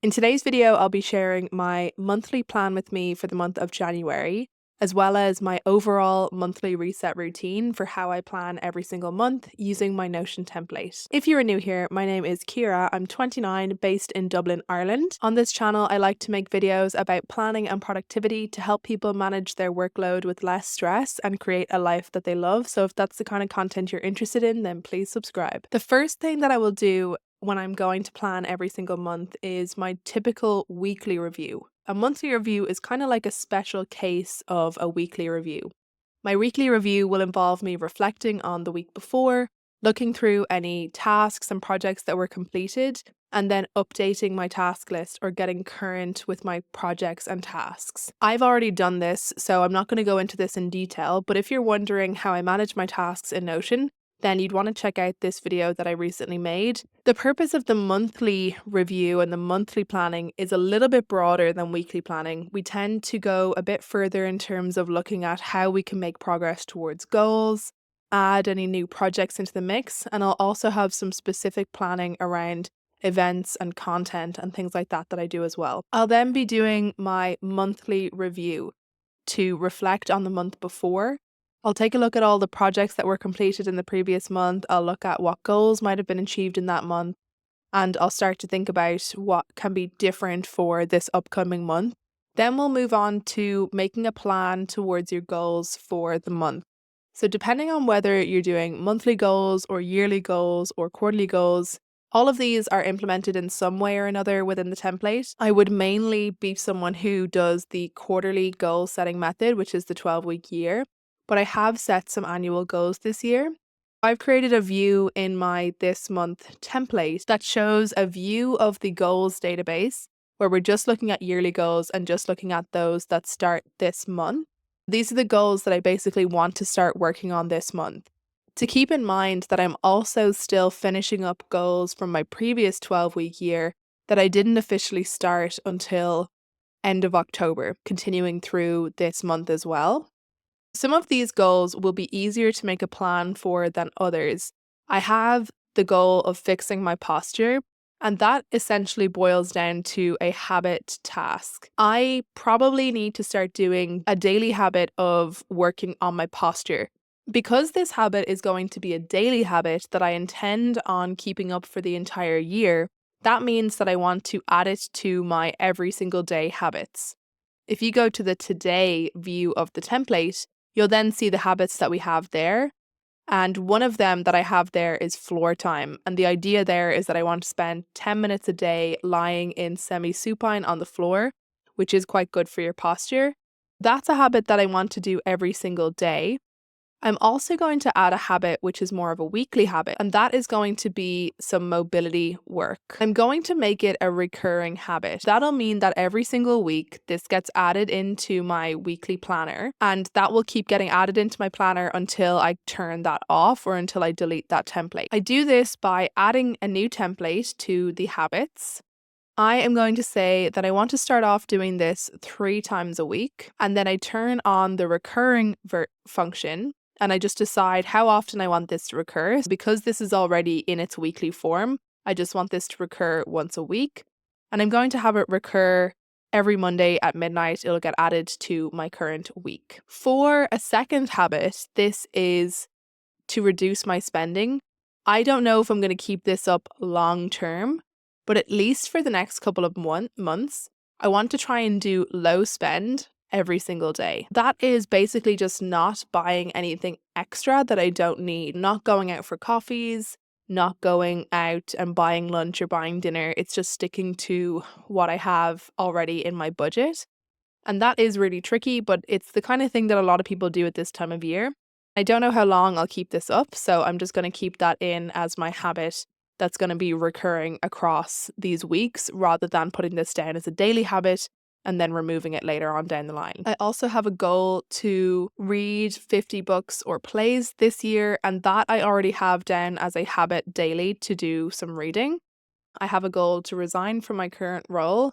In today's video, I'll be sharing my monthly plan with me for the month of January, as well as my overall monthly reset routine for how I plan every single month using my Notion template. If you are new here, my name is Ciara. I'm 29, based in Dublin, Ireland. On this channel, I like to make videos about planning and productivity to help people manage their workload with less stress and create a life that they love. So if that's the kind of content you're interested in, then please subscribe. The first thing that I will do when I'm going to plan every single month is my typical weekly review. A monthly review is kind of like a special case of a weekly review. My weekly review will involve me reflecting on the week before, looking through any tasks and projects that were completed, and then updating my task list or getting current with my projects and tasks. I've already done this, so I'm not going to go into this in detail, but if you're wondering how I manage my tasks in Notion, then you'd want to check out this video that I recently made. The purpose of the monthly review and the monthly planning is a little bit broader than weekly planning. We tend to go a bit further in terms of looking at how we can make progress towards goals, add any new projects into the mix, and I'll also have some specific planning around events and content and things like that I do as well. I'll then be doing my monthly review to reflect on the month before. I'll take a look at all the projects that were completed in the previous month. I'll look at what goals might have been achieved in that month, and I'll start to think about what can be different for this upcoming month. Then we'll move on to making a plan towards your goals for the month. So depending on whether you're doing monthly goals or yearly goals or quarterly goals, all of these are implemented in some way or another within the template. I would mainly be someone who does the quarterly goal setting method, which is the 12-week year, but I have set some annual goals this year. I've created a view in my this month template that shows a view of the goals database where we're just looking at yearly goals and just looking at those that start this month. These are the goals that I basically want to start working on this month. To keep in mind that I'm also still finishing up goals from my previous 12-week year that I didn't officially start until end of October, continuing through this month as well. Some of these goals will be easier to make a plan for than others. I have the goal of fixing my posture, and that essentially boils down to a habit task. I probably need to start doing a daily habit of working on my posture. Because this habit is going to be a daily habit that I intend on keeping up for the entire year, that means that I want to add it to my every single day habits. If you go to the today view of the template, you'll then see the habits that we have there. And one of them that I have there is floor time. And the idea there is that I want to spend 10 minutes a day lying in semi-supine on the floor, which is quite good for your posture. That's a habit that I want to do every single day. I'm also going to add a habit which is more of a weekly habit, and that is going to be some mobility work. I'm going to make it a recurring habit. That'll mean that every single week this gets added into my weekly planner, and that will keep getting added into my planner until I turn that off or until I delete that template. I do this by adding a new template to the habits. I am going to say that I want to start off doing this 3 times a week, and then I turn on the recurring function, and I just decide how often I want this to recur. Because this is already in its weekly form, I just want this to recur once a week, and I'm going to have it recur every Monday at midnight. It'll get added to my current week. For a second habit, this is to reduce my spending. I don't know if I'm going to keep this up long term, but at least for the next couple of months, I want to try and do low spend every single day. That is basically just not buying anything extra that I don't need, not going out for coffees, not going out and buying lunch or buying dinner. It's just sticking to what I have already in my budget. And that is really tricky, but it's the kind of thing that a lot of people do at this time of year. I don't know how long I'll keep this up, so I'm just going to keep that in as my habit that's going to be recurring across these weeks rather than putting this down as a daily habit and then removing it later on down the line. I also have a goal to read 50 books or plays this year, and that I already have down as a habit daily to do some reading. I have a goal to resign from my current role.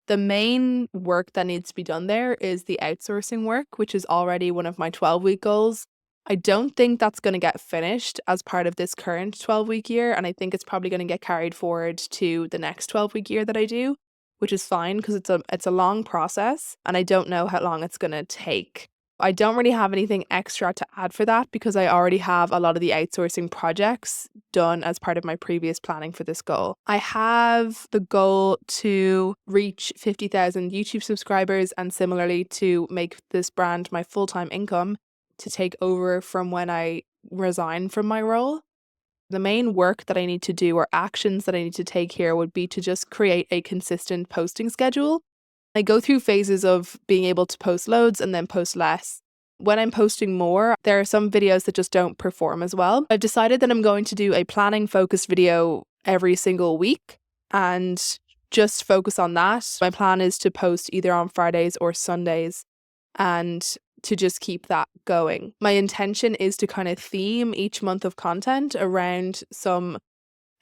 The main work that needs to be done there is the outsourcing work, which is already one of my 12-week goals. I don't think that's going to get finished as part of this current 12-week year, and I think it's probably going to get carried forward to the next 12-week year that I do. which is fine because it's a long process and I don't know how long it's going to take. I don't really have anything extra to add for that because I already have a lot of the outsourcing projects done as part of my previous planning for this goal. I have the goal to reach 50,000 YouTube subscribers and similarly to make this brand my full-time income to take over from when I resign from my role. The main work that I need to do or actions that I need to take here would be to just create a consistent posting schedule. I go through phases of being able to post loads and then post less. When I'm posting more, there are some videos that just don't perform as well. I've decided that I'm going to do a planning focused video every single week and just focus on that. My plan is to post either on Fridays or Sundays and to just keep that going. My intention is to kind of theme each month of content around some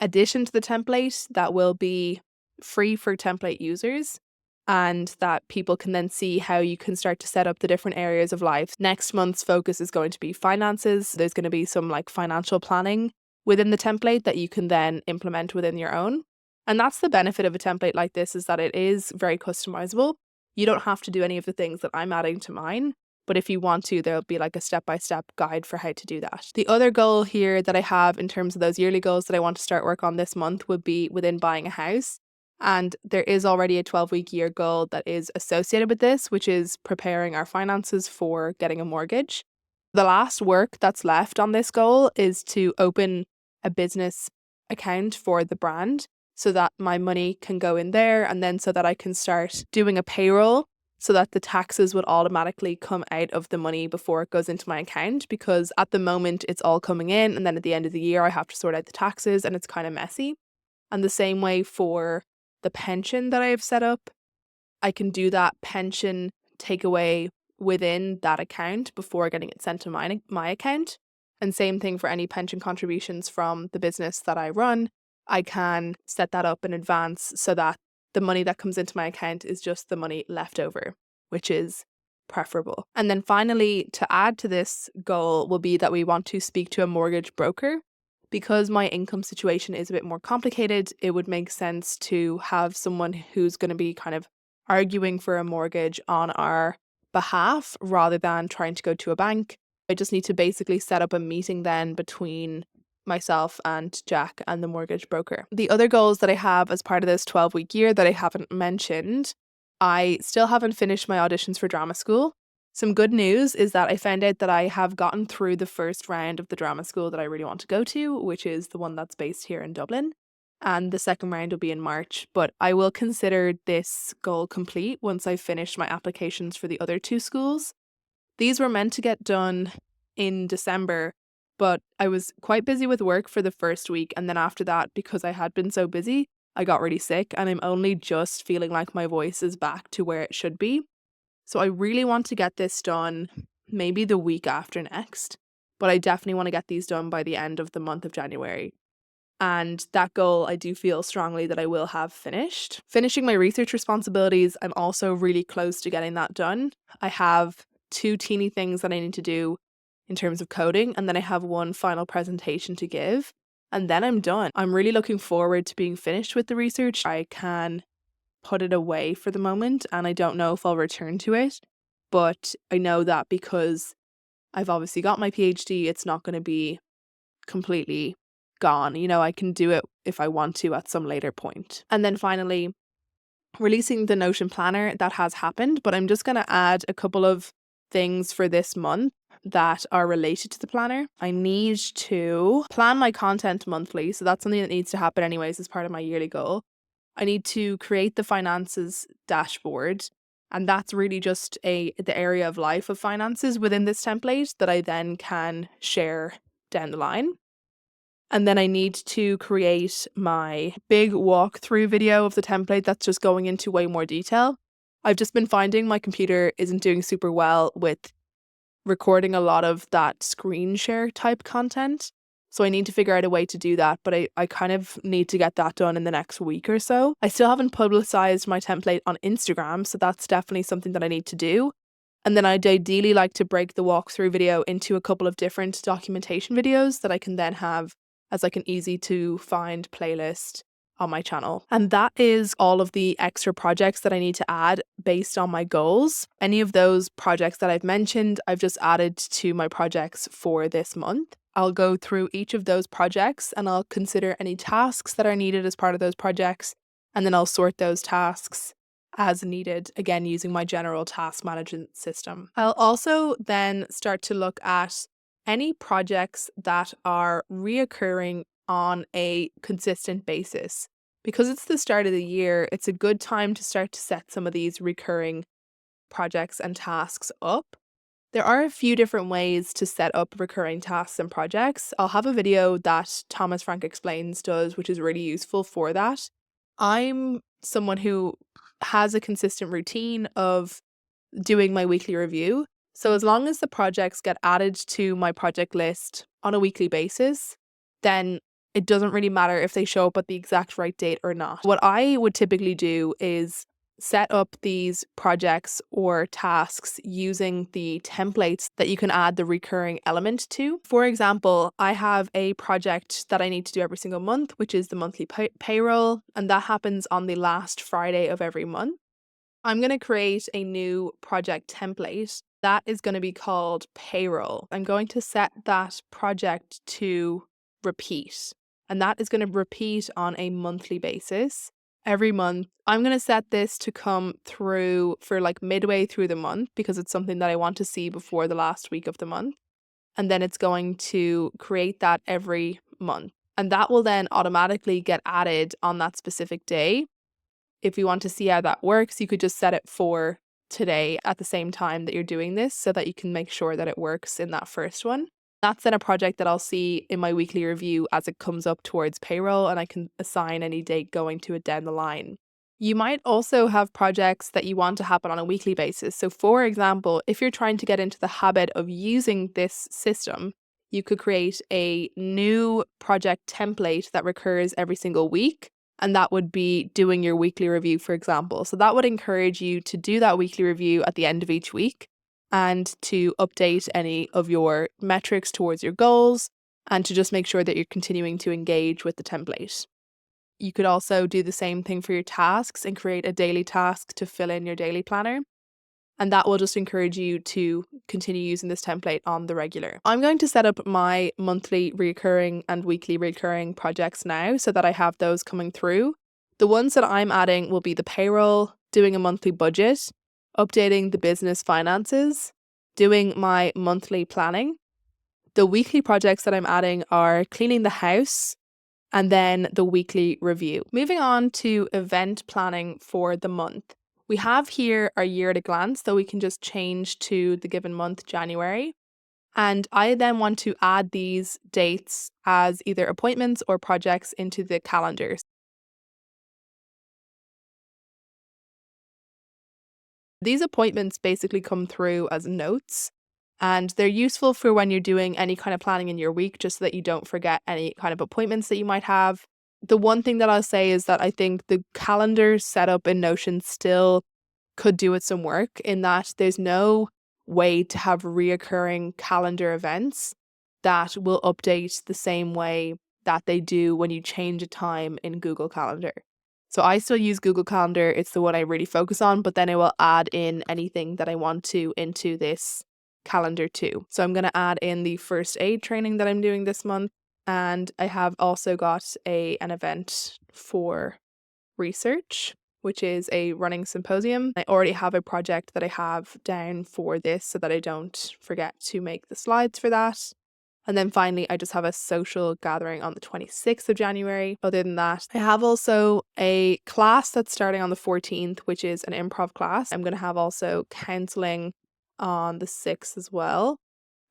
addition to the template that will be free for template users and that people can then see how you can start to set up the different areas of life. Next month's focus is going to be finances. There's going to be some like financial planning within the template that you can then implement within your own. And that's the benefit of a template like this, is that it is very customizable. You don't have to do any of the things that I'm adding to mine. But if you want to, there'll be like a step-by-step guide for how to do that. The other goal here that I have in terms of those yearly goals that I want to start work on this month would be within buying a house. And there is already a 12-week year goal that is associated with this, which is preparing our finances for getting a mortgage. The last work that's left on this goal is to open a business account for the brand so that my money can go in there and then so that I can start doing a payroll so that the taxes would automatically come out of the money before it goes into my account, because at the moment it's all coming in and then at the end of the year I have to sort out the taxes and it's kind of messy. And the same way for the pension that I have set up, I can do that pension takeaway within that account before getting it sent to my account. And same thing for any pension contributions from the business that I run. I can set that up in advance so that the money that comes into my account is just the money left over, which is preferable. And then finally, to add to this goal will be that we want to speak to a mortgage broker. Because my income situation is a bit more complicated, it would make sense to have someone who's going to be kind of arguing for a mortgage on our behalf rather than trying to go to a bank. I just need to basically set up a meeting then between myself and Jack and the mortgage broker. The other goals that I have as part of this 12-week year that I haven't mentioned, I still haven't finished my auditions for drama school. Some good news is that I found out that I have gotten through the first round of the drama school that I really want to go to, which is the one that's based here in Dublin. And the second round will be in March, but I will consider this goal complete once I've finished my applications for the other two schools. These were meant to get done in December, but I was quite busy with work for the first week. And then after that, because I had been so busy, I got really sick and I'm only just feeling like my voice is back to where it should be. So I really want to get this done maybe the week after next, but I definitely want to get these done by the end of the month of January. And that goal I do feel strongly that I will have finished. Finishing my research responsibilities, I'm also really close to getting that done. I have 2 teeny things that I need to do in terms of coding, and then I have one final presentation to give, and then I'm done. I'm really looking forward to being finished with the research. I can put it away for the moment and I don't know if I'll return to it, but I know that because I've obviously got my PhD, it's not going to be completely gone. You know, I can do it if I want to at some later point. And then finally, releasing the Notion planner, that has happened, but I'm just going to add a couple of things for this month that are related to the planner. I need to plan my content monthly, so that's something that needs to happen anyways as part of my yearly goal. I need to create the finances dashboard, and that's really just the area of life of finances within this template that I then can share down the line. And then I need to create my big walkthrough video of the template that's just going into way more detail. I've just been finding my computer isn't doing super well with recording a lot of that screen share type content. So I need to figure out a way to do that, but I kind of need to get that done in the next week or so. I still haven't publicized my template on Instagram, so that's definitely something that I need to do. And then I'd ideally like to break the walkthrough video into a couple of different documentation videos that I can then have as like an easy to find playlist on my channel. And that is all of the extra projects that I need to add based on my goals. Any of those projects that I've mentioned, I've just added to my projects for this month. I'll go through each of those projects and I'll consider any tasks that are needed as part of those projects, and then I'll sort those tasks as needed, again using my general task management system. I'll also then start to look at any projects that are reoccurring on a consistent basis. Because it's the start of the year, it's a good time to start to set some of these recurring projects and tasks up. There are a few different ways to set up recurring tasks and projects. I'll have a video that Thomas Frank Explains does, which is really useful for that. I'm someone who has a consistent routine of doing my weekly review. So as long as the projects get added to my project list on a weekly basis, then it doesn't really matter if they show up at the exact right date or not. What I would typically do is set up these projects or tasks using the templates that you can add the recurring element to. For example, I have a project that I need to do every single month, which is the monthly payroll, and that happens on the last Friday of every month. I'm going to create a new project template that is going to be called payroll. I'm going to set that project to repeat, and that is going to repeat on a monthly basis every month. I'm going to set this to come through for like midway through the month because it's something that I want to see before the last week of the month. And then it's going to create that every month. And that will then automatically get added on that specific day. If you want to see how that works, you could just set it for today at the same time that you're doing this so that you can make sure that it works in that first one. That's then a project that I'll see in my weekly review as it comes up towards payroll, and I can assign any date going to it down the line. You might also have projects that you want to happen on a weekly basis. So for example, if you're trying to get into the habit of using this system, you could create a new project template that recurs every single week. And that would be doing your weekly review, for example. So that would encourage you to do that weekly review at the end of each week and to update any of your metrics towards your goals and to just make sure that you're continuing to engage with the template. You could also do the same thing for your tasks and create a daily task to fill in your daily planner. And that will just encourage you to continue using this template on the regular. I'm going to set up my monthly recurring and weekly recurring projects now so that I have those coming through. The ones that I'm adding will be the payroll, doing a monthly budget, updating the business finances, doing my monthly planning. The weekly projects that I'm adding are cleaning the house, and then the weekly review. Moving on to event planning for the month. We have here our year at a glance that we can just change to the given month, January. And I then want to add these dates as either appointments or projects into the calendar. These appointments basically come through as notes, and they're useful for when you're doing any kind of planning in your week, just so that you don't forget any kind of appointments that you might have. The one thing that I'll say is that I think the calendar setup in Notion still could do with some work, in that there's no way to have reoccurring calendar events that will update the same way that they do when you change a time in Google Calendar. So I still use Google Calendar. It's the one I really focus on, but then I will add in anything that I want to into this calendar too. So I'm going to add in the first aid training that I'm doing this month. And I have also got an event for research, which is a running symposium. I already have a project that I have down for this so that I don't forget to make the slides for that. And then finally, I just have a social gathering on the 26th of January. Other than that, I have also a class that's starting on the 14th, which is an improv class. I'm going to have also counseling on the 6th as well,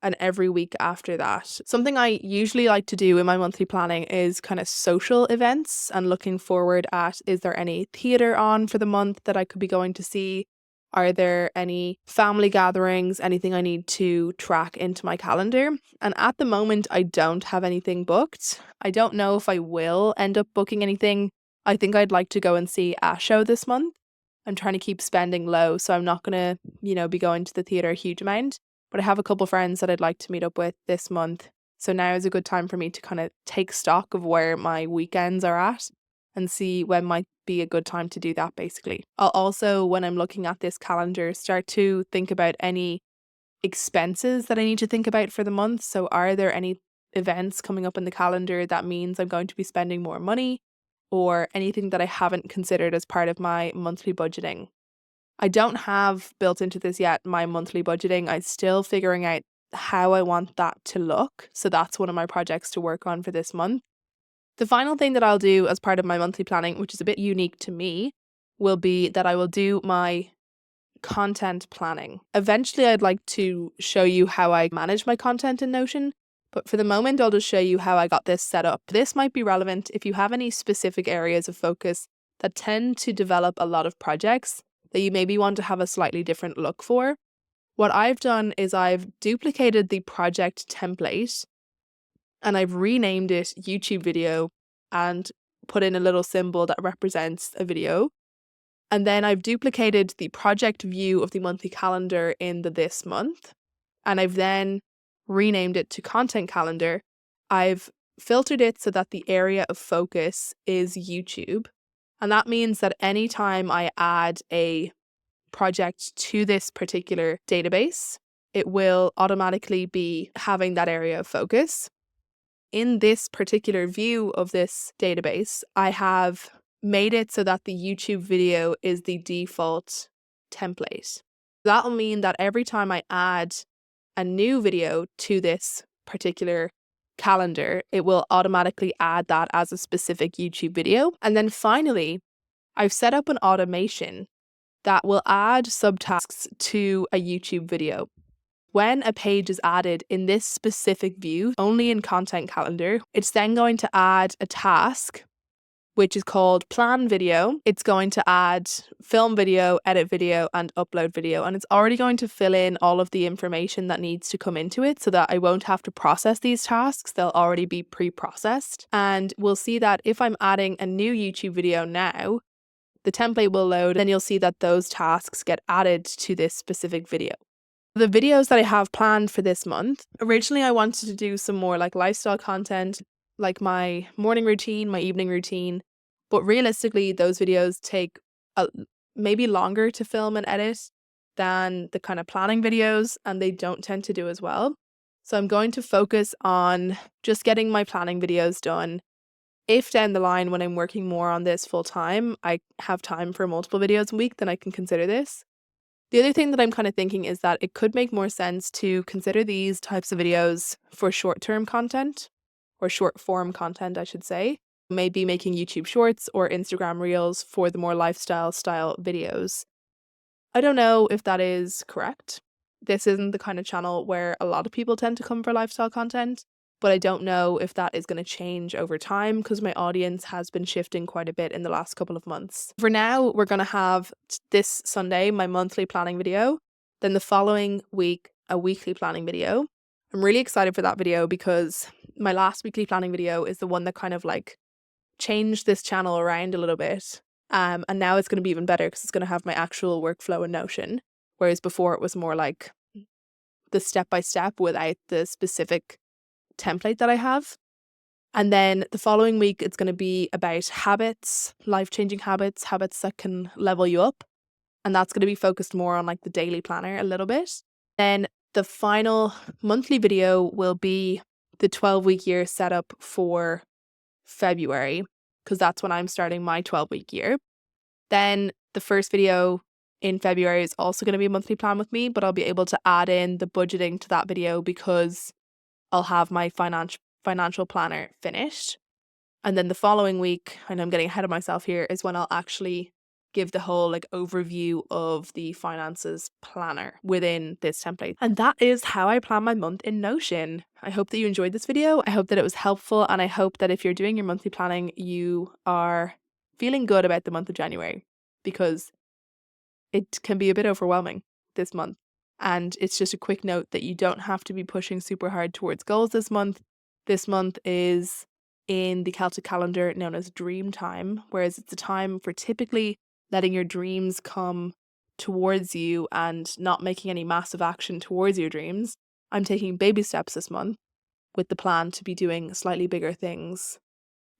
and every week after that. Something I usually like to do in my monthly planning is kind of social events and looking forward at, is there any theatre on for the month that I could be going to see? Are there any family gatherings, anything I need to track into my calendar? And at the moment, I don't have anything booked. I don't know if I will end up booking anything. I think I'd like to go and see a show this month. I'm trying to keep spending low, so I'm not going to, be going to the theatre a huge amount. But I have a couple friends that I'd like to meet up with this month. So now is a good time for me to kind of take stock of where my weekends are at and see when might be a good time to do that, basically. I'll also, when I'm looking at this calendar, start to think about any expenses that I need to think about for the month. So are there any events coming up in the calendar that means I'm going to be spending more money, or anything that I haven't considered as part of my monthly budgeting? I don't have built into this yet my monthly budgeting. I'm still figuring out how I want that to look. So that's one of my projects to work on for this month. The final thing that I'll do as part of my monthly planning, which is a bit unique to me, will be that I will do my content planning. Eventually, I'd like to show you how I manage my content in Notion, but for the moment, I'll just show you how I got this set up. This might be relevant if you have any specific areas of focus that tend to develop a lot of projects that you maybe want to have a slightly different look for. What I've done is I've duplicated the project template and I've renamed it YouTube video and put in a little symbol that represents a video. And then I've duplicated the project view of the monthly calendar in the this month. And I've then renamed it to content calendar. I've filtered it so that the area of focus is YouTube. And that means that anytime I add a project to this particular database, it will automatically be having that area of focus. In this particular view of this database, I have made it so that the YouTube video is the default template. That'll mean that every time I add a new video to this particular calendar, it will automatically add that as a specific YouTube video. And then finally, I've set up an automation that will add subtasks to a YouTube video. When a page is added in this specific view, only in content calendar, it's then going to add a task, which is called plan video. It's going to add film video, edit video, and upload video. And it's already going to fill in all of the information that needs to come into it so that I won't have to process these tasks. They'll already be pre-processed. And we'll see that if I'm adding a new YouTube video now, the template will load, then you'll see that those tasks get added to this specific video. The videos that I have planned for this month, originally I wanted to do some more like lifestyle content, like my morning routine, my evening routine, but realistically those videos take maybe longer to film and edit than the kind of planning videos, and they don't tend to do as well. So I'm going to focus on just getting my planning videos done. If down the line when I'm working more on this full time, I have time for multiple videos a week, then I can consider this. The other thing that I'm kind of thinking is that it could make more sense to consider these types of videos for short-term content, or short-form content, I should say. Maybe making YouTube Shorts or Instagram Reels for the more lifestyle style videos. I don't know if that is correct. This isn't the kind of channel where a lot of people tend to come for lifestyle content, but I don't know if that is going to change over time because my audience has been shifting quite a bit in the last couple of months. For now, we're going to have this Sunday, my monthly planning video, then the following week, a weekly planning video. I'm really excited for that video because my last weekly planning video is the one that kind of like changed this channel around a little bit. And now it's going to be even better because it's going to have my actual workflow in Notion, whereas before it was more like the step-by-step without the specific template that I have. And then the following week, it's going to be about habits, life-changing habits, habits that can level you up. And that's going to be focused more on like the daily planner a little bit. Then the final monthly video will be the 12-week year setup for February, because that's when I'm starting my 12-week year. Then the first video in February is also going to be a monthly plan with me, but I'll be able to add in the budgeting to that video because I'll have my financial planner finished. And then the following week, and I'm getting ahead of myself here, is when I'll actually give the whole like overview of the finances planner within this template. And that is how I plan my month in Notion. I hope that you enjoyed this video. I hope that it was helpful, and I hope that if you're doing your monthly planning, you are feeling good about the month of January, because it can be a bit overwhelming this month. And it's just a quick note that you don't have to be pushing super hard towards goals this month. This month is in the Celtic calendar known as dream time, whereas it's a time for typically letting your dreams come towards you and not making any massive action towards your dreams. I'm taking baby steps this month with the plan to be doing slightly bigger things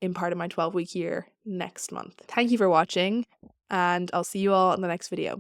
in part of my 12-week year next month. Thank you for watching, and I'll see you all in the next video.